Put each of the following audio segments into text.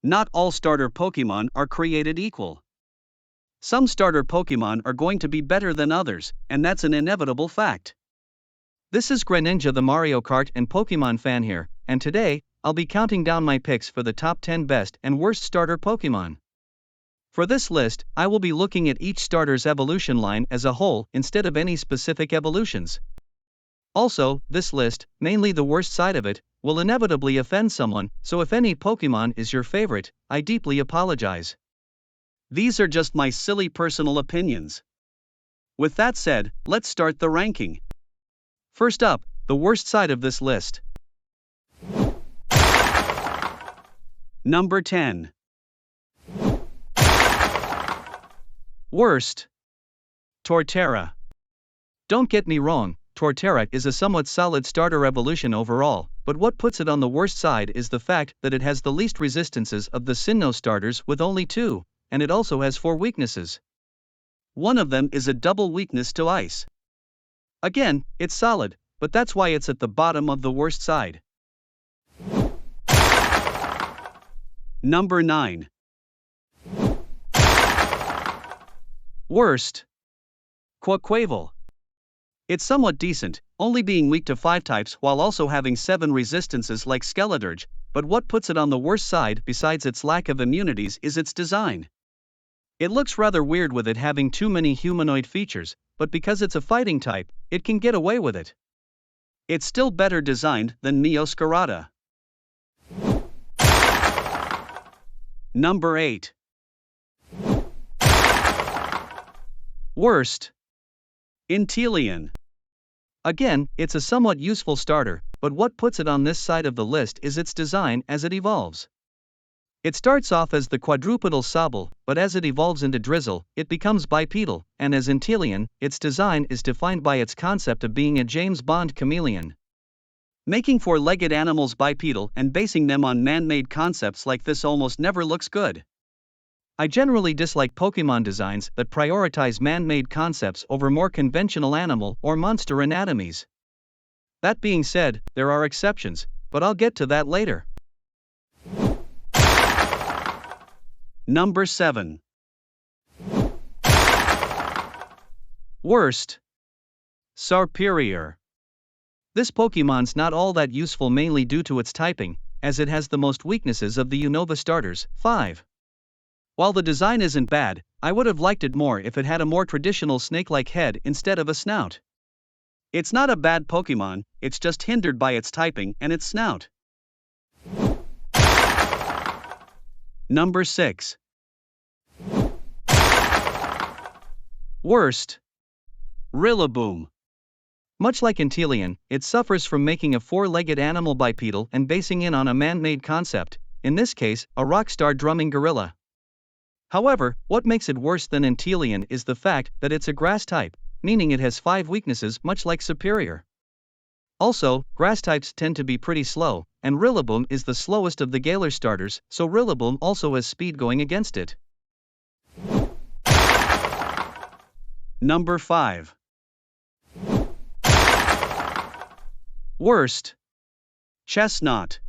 Not all starter Pokemon are created equal. Some starter Pokemon are going to be better than others, and that's an inevitable fact. This is Greninja, the Mario Kart and Pokemon fan here, and today, I'll be counting down my picks for the top 10 best and worst starter Pokemon. For this list, I will be looking at each starter's evolution line as a whole instead of any specific evolutions. Also, this list, mainly the worst side of it, will inevitably offend someone, so if any Pokemon is your favorite, I deeply apologize. These are just my silly personal opinions. With that said, let's start the ranking. First up, the worst side of this list. Number 10. Worst. Torterra. Don't get me wrong, Torterra is a somewhat solid starter evolution overall, but what puts it on the worst side is the fact that it has the least resistances of the Sinnoh starters with only 2, and it also has 4 weaknesses. One of them is a double weakness to ice. Again, it's solid, but that's why it's at the bottom of the worst side. Number 9. Worst. Quaquaval. It's somewhat decent, only being weak to 5 types while also having 7 resistances like Skeledirge, but what puts it on the worst side besides its lack of immunities is its design. It looks rather weird with it having too many humanoid features, but because it's a fighting type, it can get away with it. It's still better designed than Meowscarada. Number 8. Worst. Inteleon. Again, it's a somewhat useful starter, but what puts it on this side of the list is its design as it evolves. It starts off as the quadrupedal Sobble, but as it evolves into Drizzle, it becomes bipedal, and as Inteleon, its design is defined by its concept of being a James Bond chameleon. Making 4-legged animals bipedal and basing them on man-made concepts like this almost never looks good. I generally dislike Pokemon designs that prioritize man-made concepts over more conventional animal or monster anatomies. That being said, there are exceptions, but I'll get to that later. Number 7. Worst. Serperior. This Pokemon's not all that useful mainly due to its typing, as it has the most weaknesses of the Unova starters, 5. While the design isn't bad, I would have liked it more if it had a more traditional snake-like head instead of a snout. It's not a bad Pokemon, it's just hindered by its typing and its snout. Number 6. Worst. Rillaboom. Much like Inteleon, it suffers from making a 4-legged animal bipedal and basing in on a man-made concept, in this case, a rockstar drumming gorilla. However, what makes it worse than Inteleon is the fact that it's a grass type, meaning it has 5 weaknesses much like Serperior. Also, grass types tend to be pretty slow, and Rillaboom is the slowest of the Galar starters, so Rillaboom also has speed going against it. Number 5. Worst. Chestnut.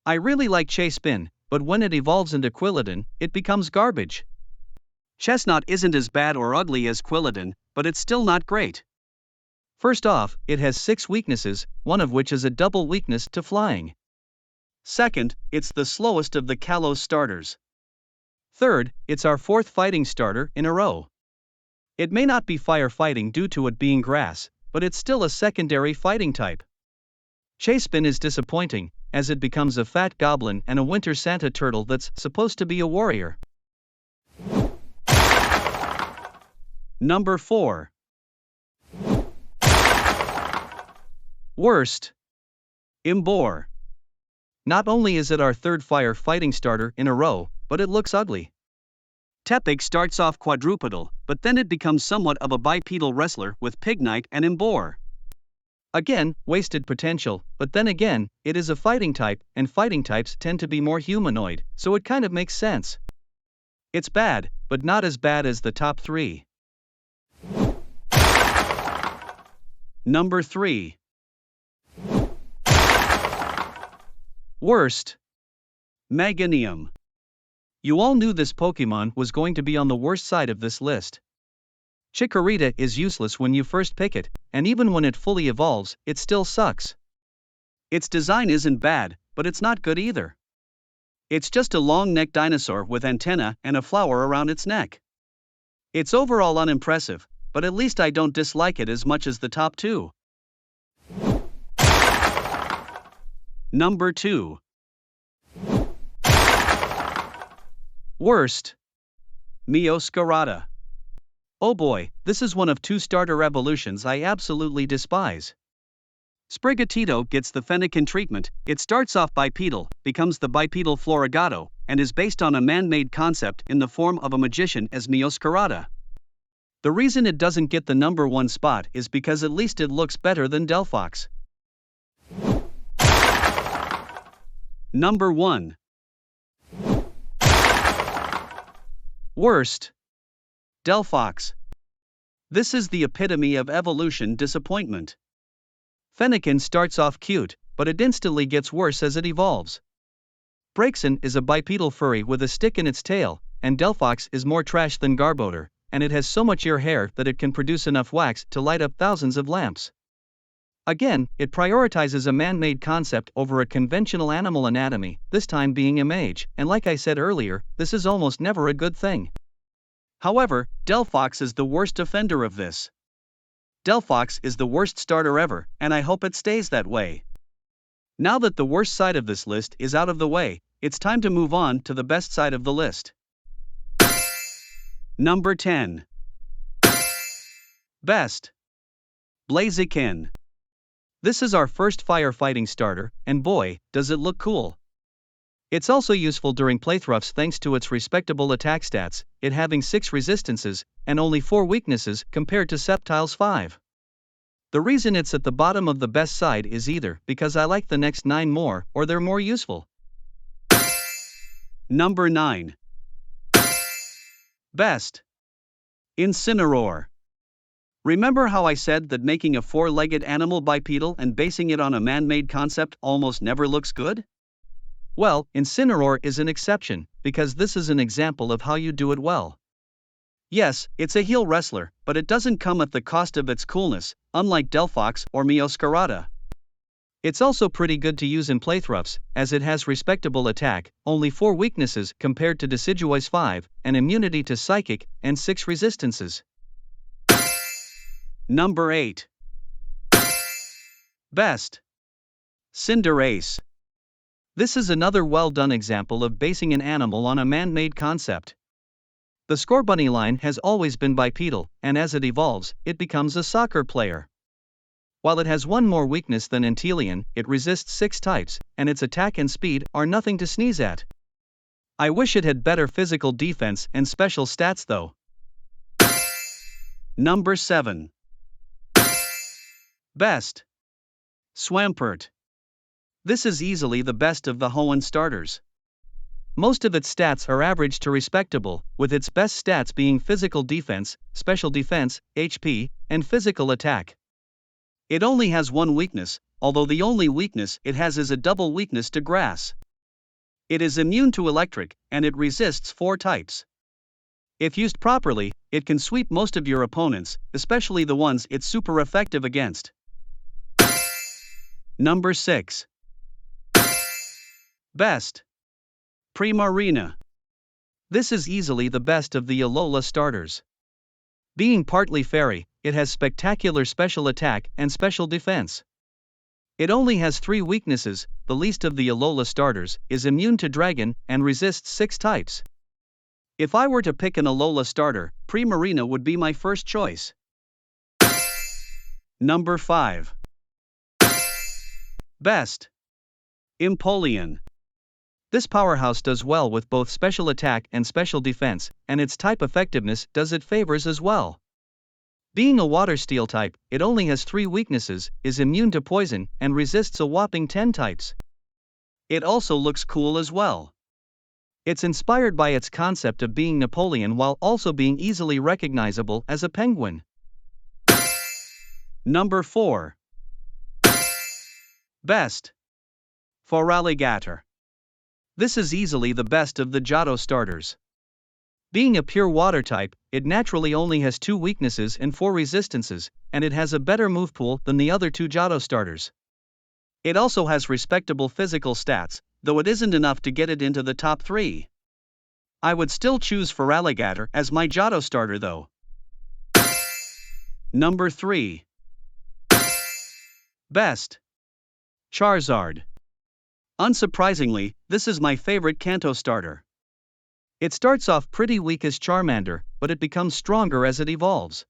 I really like Chespin, but when it evolves into Quilladin, it becomes garbage. Chestnut isn't as bad or ugly as Quilladin, but it's still not great. First off, it has 6 weaknesses, one of which is a double weakness to flying. Second, it's the slowest of the Kalos starters. Third, it's our 4th fighting starter in a row. It may not be firefighting due to it being grass, but it's still a secondary fighting type. Chespin is disappointing, as it becomes a fat goblin and a winter Santa turtle that's supposed to be a warrior. Number 4. Worst. Emboar. Not only is it our 3rd fire fighting starter in a row, but it looks ugly. Tepig starts off quadrupedal, but then it becomes somewhat of a bipedal wrestler with Pignite and Emboar. Again, wasted potential, but then again, it is a fighting type, and fighting types tend to be more humanoid, so it kind of makes sense. It's bad, but not as bad as the top 3. Number 3. Worst. Meganium. You all knew this Pokemon was going to be on the worst side of this list. Chikorita is useless when you first pick it, and even when it fully evolves, it still sucks. Its design isn't bad, but it's not good either. It's just a long-necked dinosaur with antenna and a flower around its neck. It's overall unimpressive, but at least I don't dislike it as much as the top two. Number 2. Worst. Meowscarada. Oh boy, this is one of two starter evolutions I absolutely despise. Sprigatito gets the Fennekin treatment. It starts off bipedal, becomes the bipedal Florigato, and is based on a man-made concept in the form of a magician as Meowscarada. The reason it doesn't get the number 1 spot is because at least it looks better than Delphox. Number 1. Worst. Delphox. This is the epitome of evolution disappointment. Fennekin starts off cute, but it instantly gets worse as it evolves. Braixen is a bipedal furry with a stick in its tail, and Delphox is more trash than Garbodor, and it has so much ear hair that it can produce enough wax to light up thousands of lamps. Again, it prioritizes a man-made concept over a conventional animal anatomy, this time being a mage, and like I said earlier, this is almost never a good thing. However, Delphox is the worst offender of this. Delphox is the worst starter ever, and I hope it stays that way. Now that the worst side of this list is out of the way, it's time to move on to the best side of the list. Number 10. Best. Blaziken. This is our first firefighting starter, and boy, does it look cool. It's also useful during playthroughs thanks to its respectable attack stats, it having 6 resistances, and only 4 weaknesses compared to Sceptile's 5. The reason it's at the bottom of the best side is either because I like the next 9 more, or they're more useful. Number 9. Best. Incineroar. Remember how I said that making a 4-legged animal bipedal and basing it on a man-made concept almost never looks good? Well, Incineroar is an exception, because this is an example of how you do it well. Yes, it's a heel wrestler, but it doesn't come at the cost of its coolness, unlike Delphox or Meowscarada. It's also pretty good to use in playthroughs, as it has respectable attack, only 4 weaknesses compared to Decidueye's 5, and immunity to psychic, and 6 resistances. Number 8. Best. Cinderace. This is another well-done example of basing an animal on a man-made concept. The Scorbunny line has always been bipedal, and as it evolves, it becomes a soccer player. While it has 1 more weakness than Empoleon, it resists 6 types, and its attack and speed are nothing to sneeze at. I wish it had better physical defense and special stats though. Number 7. Best. Swampert. This is easily the best of the Hoenn starters. Most of its stats are average to respectable, with its best stats being physical defense, special defense, HP, and physical attack. It only has 1 weakness, although the only weakness it has is a double weakness to grass. It is immune to electric, and it resists 4 types. If used properly, it can sweep most of your opponents, especially the ones it's super effective against. Number 6. Best. Primarina. This is easily the best of the Alola starters. Being partly fairy, it has spectacular special attack and special defense. It only has 3 weaknesses, the least of the Alola starters, is immune to dragon and resists 6 types. If I were to pick an Alola starter, Primarina would be my first choice. Number 5. Best. Empoleon. This powerhouse does well with both special attack and special defense, and its type effectiveness does it favors as well. Being a water steel type, it only has 3 weaknesses, is immune to poison, and resists a whopping 10 types. It also looks cool as well. It's inspired by its concept of being Napoleon while also being easily recognizable as a penguin. Number 4. Best. Feraligatr. This is easily the best of the Johto starters. Being a pure water type, it naturally only has 2 weaknesses and 4 resistances, and it has a better move pool than the other 2 Johto starters. It also has respectable physical stats, though it isn't enough to get it into the top 3. I would still choose Feraligatr as my Johto starter though. Number 3. Best. Charizard. Unsurprisingly, this is my favorite Kanto starter. It starts off pretty weak as Charmander, but it becomes stronger as it evolves.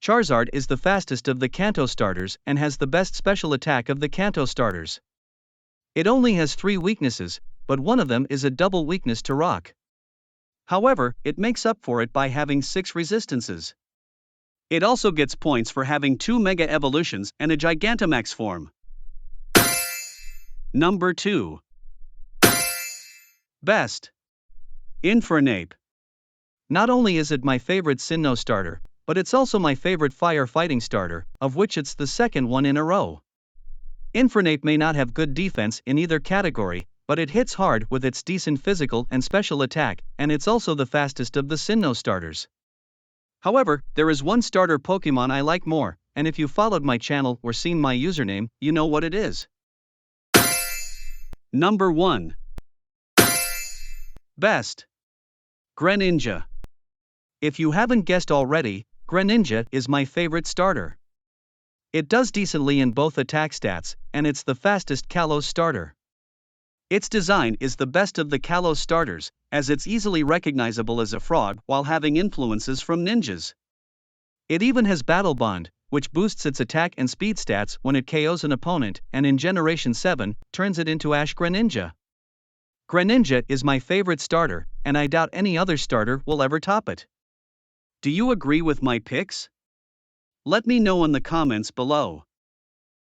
Charizard is the fastest of the Kanto starters and has the best special attack of the Kanto starters. It only has 3 weaknesses, but one of them is a double weakness to rock. However, it makes up for it by having 6 resistances. It also gets points for having 2 Mega Evolutions and a Gigantamax form. Number 2. Best. Infernape. Not only is it my favorite Sinnoh starter, but it's also my favorite fire fighting starter, of which it's the second one in a row. Infernape may not have good defense in either category, but it hits hard with its decent physical and special attack, and it's also the fastest of the Sinnoh starters. However, there is one starter Pokemon I like more, and if you followed my channel or seen my username, you know what it is. Number 1. Best. Greninja. If you haven't guessed already, Greninja is my favorite starter. It does decently in both attack stats, and it's the fastest Kalos starter. Its design is the best of the Kalos starters, as it's easily recognizable as a frog while having influences from ninjas. It even has Battle Bond, which boosts its attack and speed stats when it KOs an opponent, and in Generation 7, turns it into Ash Greninja. Greninja is my favorite starter, and I doubt any other starter will ever top it. Do you agree with my picks? Let me know in the comments below.